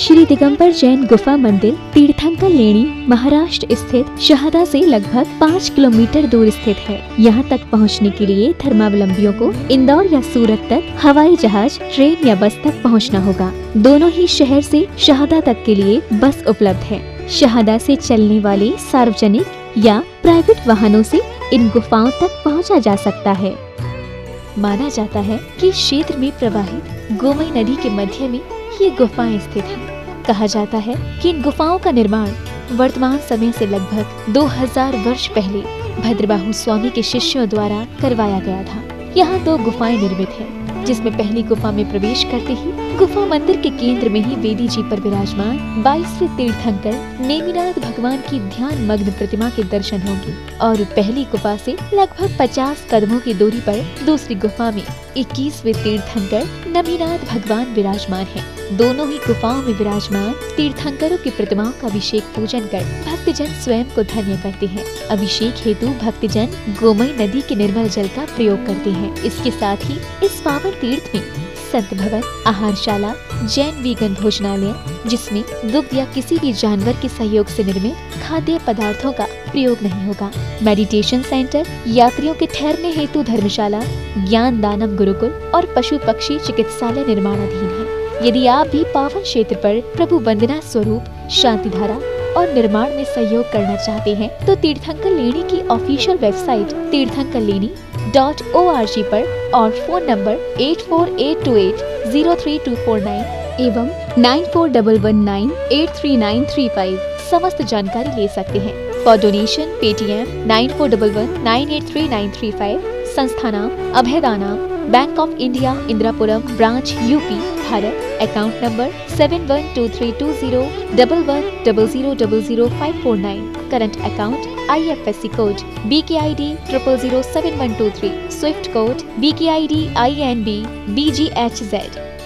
श्री दिगंबर जैन गुफा मंदिर तीर्थंकर लेणी महाराष्ट्र स्थित शहादा से लगभग 5 किलोमीटर दूर स्थित है। यहाँ तक पहुँचने के लिए धर्मावलंबियों को इंदौर या सूरत तक हवाई जहाज, ट्रेन या बस तक पहुँचना होगा। दोनों ही शहर से शहादा तक के लिए बस उपलब्ध है। शहादा से चलने वाले सार्वजनिक या प्राइवेट वाहनों से इन गुफाओं तक पहुँचा जा सकता है। माना जाता है कि क्षेत्र में प्रवाहित गोमई नदी के मध्य में ये गुफाएं स्थित हैं। कहा जाता है कि इन गुफाओं का निर्माण वर्तमान समय से लगभग 2000 वर्ष पहले भद्रबाहु स्वामी के शिष्यों द्वारा करवाया गया था। यहाँ 2 गुफाएं निर्मित हैं, जिसमें पहली गुफा में प्रवेश करते ही गुफा मंदिर के केंद्र में ही वेदी जी पर विराजमान 22वें तीर्थंकर नेमिनाथ भगवान की ध्यान मग्न प्रतिमा के दर्शन होंगे और पहली गुफा से लगभग 50 कदमों की दूरी पर दूसरी गुफा में 21वें तीर्थंकर नमीनाथ भगवान विराजमान हैं। दोनों ही गुफाओं में विराजमान तीर्थंकरों की प्रतिमाओं का अभिषेक पूजन कर भक्तजन स्वयं को धन्य करते हैं। अभिषेक हेतु भक्तजन गोमई नदी के निर्मल जल का प्रयोग करते हैं। इसके साथ ही इस पावन तीर्थ में संत भवन, आहारशाला, जैन वीगन भोजनालय, जिसमें दुग्ध या किसी भी जानवर के सहयोग से निर्मित खाद्य पदार्थों का प्रयोग नहीं होगा, मेडिटेशन सेंटर, यात्रियों के ठहरने हेतु धर्मशाला, ज्ञान दानम गुरुकुल और पशु पक्षी चिकित्सालय निर्माणाधीन है। यदि आप भी पावन क्षेत्र पर प्रभु वंदना स्वरूप शांति धारा और निर्माण में सहयोग करना चाहते हैं तो तीर्थंकर लेणी की ऑफिशियल वेबसाइट तीर्थंकरलेणी.org पर और फोन नंबर 8482803249 एवं 9411983935 समस्त जानकारी ले सकते हैं। For donation Paytm 9411983935। संस्था नाम Abhayadana, bank of India, Indirapuram branch, UP, Bharat. Account number 7123201100000549। Current account IFSC code BKID 0007123। Swift code BKID INB BGHZ।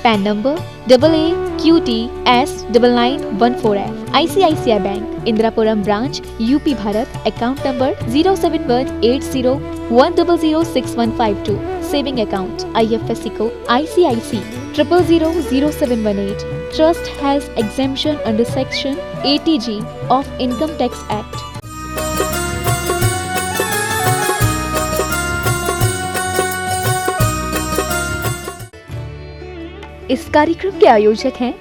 PAN number AAQTS9914F। ICICI bank Indirapuram branch, UP, Bharat. Account number 0718010061552। Saving account IFSC code ICIC 000718। Trust has exemption under Section 80G of Income Tax Act. इस कार्यक्रम के आयोजक हैं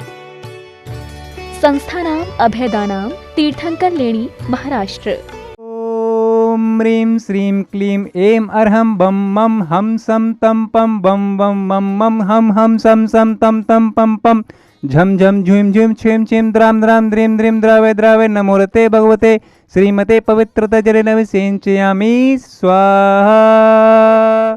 संस्था नाम अभयदानाम, तीर्थंकर लेणी, महाराष्ट्र। ओम ह्रीं श्रीं क्लीं ऐं अर्हं बम मम हम सम तम पम बम बम मम मम हम सम सम तम तम पम पम झम झम झूम झूम छेम छेम द्राम द्राम द्रीम द्रीम द्रावे द्रावे नमोरते भगवते श्रीमते पवित्रता जले नमसेंचयामि स्वाहा।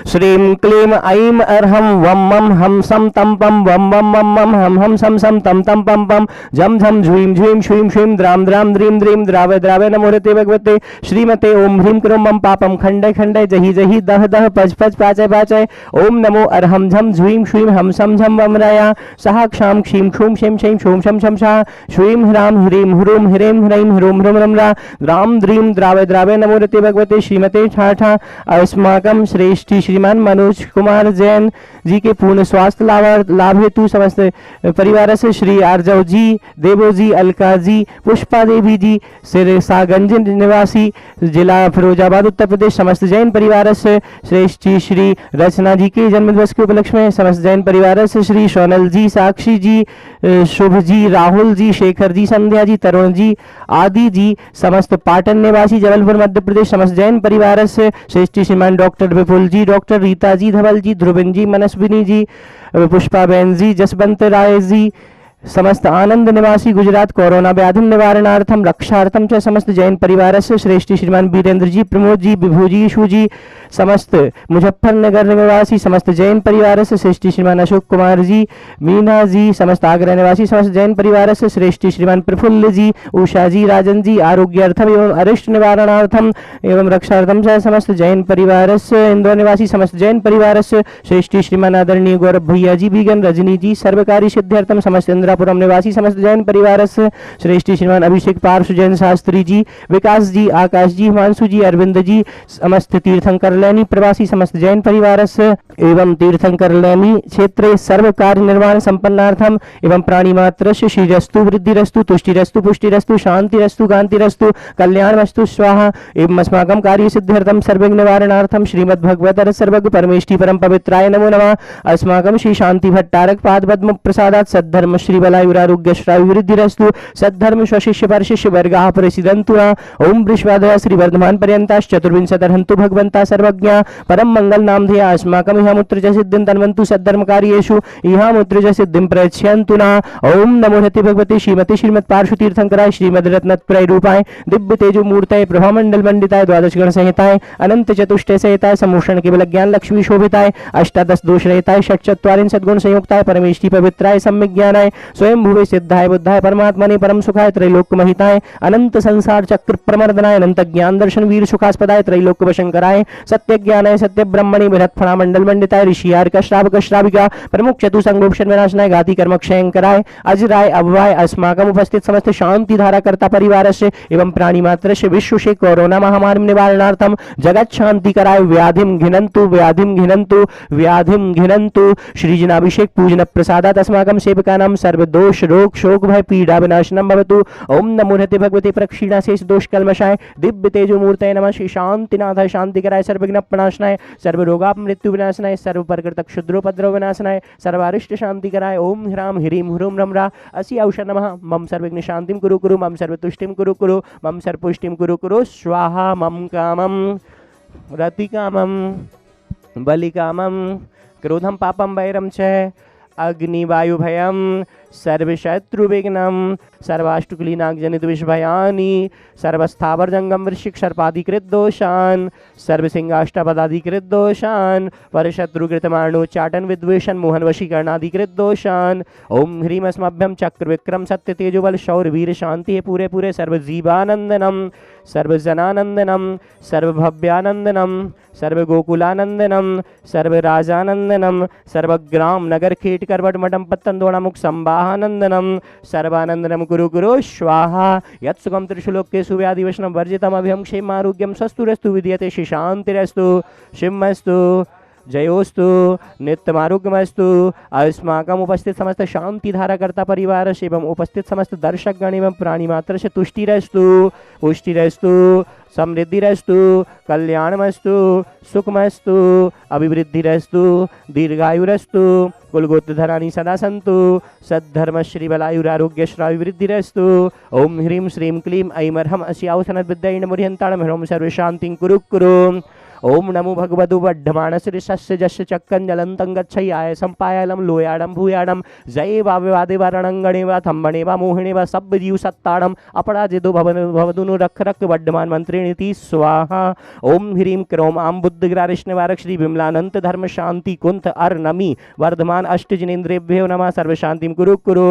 श्रीं क्लीं ऐं अर्हं वम मम हम सम तम पम वम मम मम मम हम सम सम तम तम पम पम झम झम झूम झूम छुईं छुईं द्राम द्राम द्रीम द्रीम द्रावे द्रावे नमोरते भगवते श्रीमते ओम ह्रीं क्रोम मम पापम खंडय खंडय जहि जहि दह दह पच पच पाचय पाचय ओम नमो अर्हं झम झूम छुईं हम सम झम वमराया सहा क्षाम क्षीम क्षूम शेम शेम शोम शम शम शाह श्रीं ह्रां ह्रीं ह्रूं ह्रीं ह्रैं ह्रूं ह्रूं रमरा द्राम द्रीं द्रावे द्रावे नमोरते भगवते श्रीमते ठाठा। अस्माकं श्रेष्ठी श्रीमान मनोज कुमार जैन जी के पूर्ण स्वास्थ्य लाभ हेतु समस्त परिवार से श्री आर्जव जी, देवो जी, अलका जी, पुष्पा देवी जी, सिरसागंज निवासी, जिला फिरोजाबाद, उत्तर प्रदेश, समस्त जैन परिवार से श्रेष्ठी श्री रचना जी के जन्मदिवस के उपलक्ष्य में समस्त जैन परिवार से श्री सोनल जी, साक्षी जी, शुभ जी, राहुल जी, शेखर जी, संध्या जी, तरुण जी, आदि जी, समस्त पाटन निवासी जबलपुर मध्य प्रदेश समस्त जैन परिवार से श्रेष्ठी श्रीमान डॉक्टर विपुल जी, डॉक्टर रीता जी, धवल जी, ध्रुविन जी, मनस्विनी जी, पुष्पा बहन जी, जसवंत राय जी, समस्त आनंद निवासी गुजरात कोरोना व्याधि निवारणार्थम रक्षार्थम च समस्त जैन परिवार से श्रेष्ठी श्रीमान वीरेंद्र जी, प्रमोद जी, विभू जी, यशु जी, समस्त मुजफ्फरनगर निवासी समस्त जैन परिवार से श्रेष्ठी श्रीमान अशोक कुमार जी, मीना जी, समस्त आगरा निवासी समस्त जैन परिवार से श्रेष्ठी श्रीमान प्रफुल्ल जी, उषा जी, राजन जी, आरोग्यार्थम एवं अरिष्ट निवारणार्थम एवं रक्षार्थम च समस्त जैन परिवार से इंदौर निवासी समस्त जैन परिवार से श्रेष्ठी श्रीमान आदरणीय गौरव भैया जी, बीगन रजनी जी, सर्वकारी सिद्ध्यर्थम समस्त इंदिरापुरम निवासी समस्त जैन परिवार से श्रेष्ठी श्रीमान अभिषेक पार्श्व जैन शास्त्री जी, विकास जी, आकाश जी, हिमांशु जी, अरविंद जी, समस्त तीर्थंकर लैनी प्रवासी समस्त जैन परिवार से एवं तीर्थंकर लैनी क्षेत्रे सर्व कार्य निर्माण संपन्नार्थम एवं प्राणी मात्र श्रीरस्तु वृद्धिरस्तु तुष्टिरस्तु पुष्टिरस्तु शांतिरस्तु कांतिरस्तु कल्याणमस्तु स्वाहा एवं अस्माकं कार्य सिद्ध्यर्थम सर्वविघ्न निवारणार्थम श्रीमद् भगवतर सर्वज्ञ परमेष्टि परम पवित्राय नमो नमः। अस्माकं श्री शांति भट्टारक पाद पद्म प्रसादात् सद्धर्म श्री बलायुरारोग्य श्रायु वृद्धिरस्तु सद्धर्म स्वशिष्य परशिष्य वर्गाः प्रसिद्धन्तु ओम वृषभादय श्री वर्धमान पर्यन्ताश्च चतुर्विंशतिर्हन्तु भगवन्ता सर्वज्ञा परम मंगल नामधेया अस्माकं इह मुत्र च सिद्धिं तन्वन्तु सद्धर्म कार्येषु इह मुत्र च सिद्धिं प्रयच्छन्तु न। ओम नमो हति भगवते श्रीमती श्रीमद् पार्श्व तीर्थंकराय श्रीमद् रत्नत्रय रूपाय दिव्य तेजो मूर्तये प्रभामंडल मंडिताय द्वादश गण संहिताय अनंत चतुष्टय सहिताय सम्मोषण केवल ज्ञान लक्ष्मी शोभिताय अष्टादश दोष रहिताय षट्चत्वारिंशत् सद्गुण संयुक्ताय परमेष्टि पवित्राय सम्यक ज्ञानाय स्वयं भुवे सिद्धाय बुद्धाय परमात्मने परम सुखाय त्रैलोक्य महिताय अनंत संसार चक्र प्रमर्दनाय अनंत ज्ञान दर्शन वीर सुखास्पदाय त्रैलोक्य वशंकराय सत्य ज्ञानाय सत्य ब्रह्मणि बृहत् फणामंडल मंडिताय ऋषियार्क श्रावक श्राविका प्रमुख चतुसंगोपशन विनाशनाय घाती कर्म क्षयंकराय अजराय अभवाय अस्माकम उपस्थित समस्त शांति धारा कर्ता परिवार से एवं प्राणी मात्र से विश्व से कोरोना महामारी निवारणार्थम जगत शांति कराय व्याधिम घिनंतु व्याधिम घिनंतु व्याधिम घिनंतु श्री जनाभिषेक पूजन प्रसादात् अस्माकं सेवकानां सर्व दोष रोग शोक भय पीड़ा विनाशनम भवतु। ओम नमो हते भगवते प्रक्षीणा शेष दोष कल्मषाय दिव्य तेजो मूर्तये नमः। श्री शांतिनाथाय शांति कराय सर्वविघ्न प्रणाशनाय सर्व रोगा मृत्यु विनाशनाय सर्व प्रकृत क्षुद्रोपद्रव विनाशनाय सर्वारिष्ट शांति कराय ओम ह्राम ह्रीम ह्रूम रमरा असि औषध नमः। मम सर्वविघ्न शांतिम कुरु कुरु मम सर्वतुष्टिम कुरु कुरु मम सर्वपुष्टिम कुरु कुरु स्वाहा। मम कामम रतिकामम बलिकामम क्रोधम पापम वैरम च अग्निवायुभयम सर्वशत्रुविघ्नं सर्वाष्टकुलीनागजनित विषभयानि सर्वस्थावर जंगम वृश्चिक सर्पाधिकृत दोषान् सर्वसिंहाष्टपदाधिकृत दोषान् परशत्रुकृतमाणोच्चाटन विद्वेषण मोहन वशीकरणाधिकृत दोषान् ओम ह्रीम अस्मभ्यम चक्र विक्रम सत्य तेजोबल शौर्य वीर शांति है पूरे पूरे सर्वजीवानंदनम सर्वजनानंदनम सर्वभव्यानंदनम सर्वगोकुलानंदनम सर्वराजानंदनम सर्वग्राम नगर खेट करवट मठम पत्तन दोणा मुख संवाहानंदनम सर्वानंदनम कुरु कुरु स्वाहा। यत्सुखम त्रिशुलोके सुव्याधि वशनम वर्जितम अभयम क्षेम आरोग्यम स्वस्तुरस्तु विद्यते श्री शांतिरस्तु शिवमस्तु जयोस्तु नित्यमारोग्यमस्तु। अस्माकम उपस्थित समस्त शांति धारा कर्ता परिवार एवं उपस्थित समस्त दर्शक गण एवं प्राणी मात्र से तुष्टिरस्तु पुष्टिरस्तु समृद्धिरस्तु कल्याणमस्तु सुखमस्तु अभिवृद्धिरस्तु दीर्घायुरस्तु कुलगोत्रधराणि सदा सन्तु सद्धर्म श्री बलायुरारोग्य श्राविवृद्धिरस्तु। ओम ह्रीं श्रीं क्लीं ऐं अर्हम् अस्यावसनद विद्येन मुह्यन्ताणं ह्रौं सर्वशान्तिं कुरु कुरु। ओम नमो भगवतु वड्ढमानस्य शस्य जस्य चक्कं जलन्तं गच्छयाय संपायालं लोयाडं भूयाडं जये वा विवादे वा रणंगणे वा थम्बणे वा मोहिणे वा सब्बजीव सत्ताडं अपराजितो भवदुनु रख रख वड्ढमान मंत्रिणीति स्वाहा। ओम ह्रीं क्रों आम बुद्धग्रारिष्णवारक श्री विमलानंत धर्म शांति कुंथ अर नमी वर्धमान अष्ट जिनेन्द्रेभ्यो नमः सर्वशांतिं कुरु कुरु।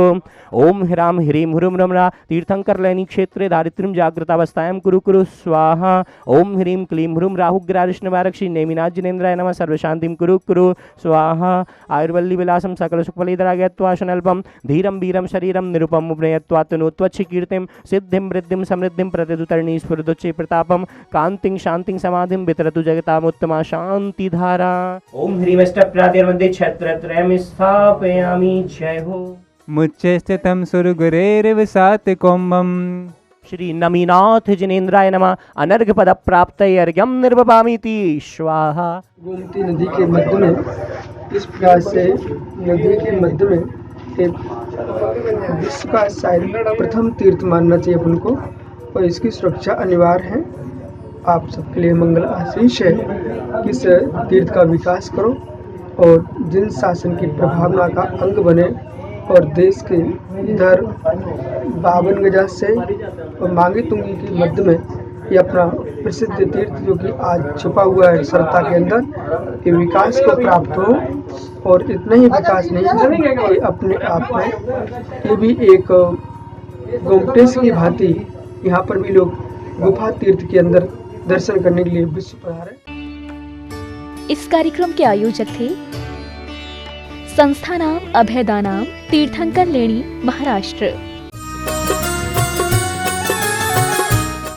ओम ह्राम ह्रीं ह्रूम रमरा तीर्थंकर लैनी क्षेत्रे दारिद्र्यं जागृतावस्थायां कुरु कुरु स्वाहा। ओम ह्रीं क्लीं ह्रूम राहुग्रारिष्ण वारक श्री नेमिनाथ जिनेन्द्राय नमः सर्वशांतिं कुरु कुरु स्वाहा। आयुर्वल्ली विलासम सकल सुखफलैर्रागत्वाशनल्पम धीरम वीरम शरीरम निरुपम उपनयत्वात्तनोत्वच्छ कीर्तिम सिद्धिम वृद्धिम समृद्धिम प्रतिदुतरणी स्फुरदुच्चे प्रतापम कांतिं शांतिं समाधिं वितरतु जगतामुत्तमा शांति धारा। ओम ह्रीं अष्टप्रातिर्मध्ये छत्रत्रयं स्थापयामि। जय हो। मुच्चे स्थितं सुरगुरेर्विसात कुंभम श्री नमीनाथ जिनेन्द्राय नमः। अनर्घ पद प्राप्त अर्घ्यम निर्वपामीति स्वाहा। गोमती नदी के मध्य में इस प्रकार से नदी के मध्य में एक विश्व का शायद प्रथम तीर्थ मानना चाहिए अपन को और इसकी सुरक्षा अनिवार्य है। आप सबके लिए मंगल आशीष है कि इस तीर्थ का विकास करो और जिन शासन की प्रभावना का अंग बने और देश के इधर 52 गजा से और मांगी तुंगी के मध्य में ये अपना प्रसिद्ध तीर्थ जो कि आज छुपा हुआ है सरता के अंदर ये विकास को प्राप्त हो। और इतना ही विकास नहीं कि अपने आप में ये भी एक गोमटेश की भांति यहाँ पर भी लोग गुफा तीर्थ के अंदर दर्शन करने के लिए विश्व पधारे। इस कार्यक्रम के आयोजक थे संस्थानाम अभयदानाम तीर्थंकर लेणी महाराष्ट्र।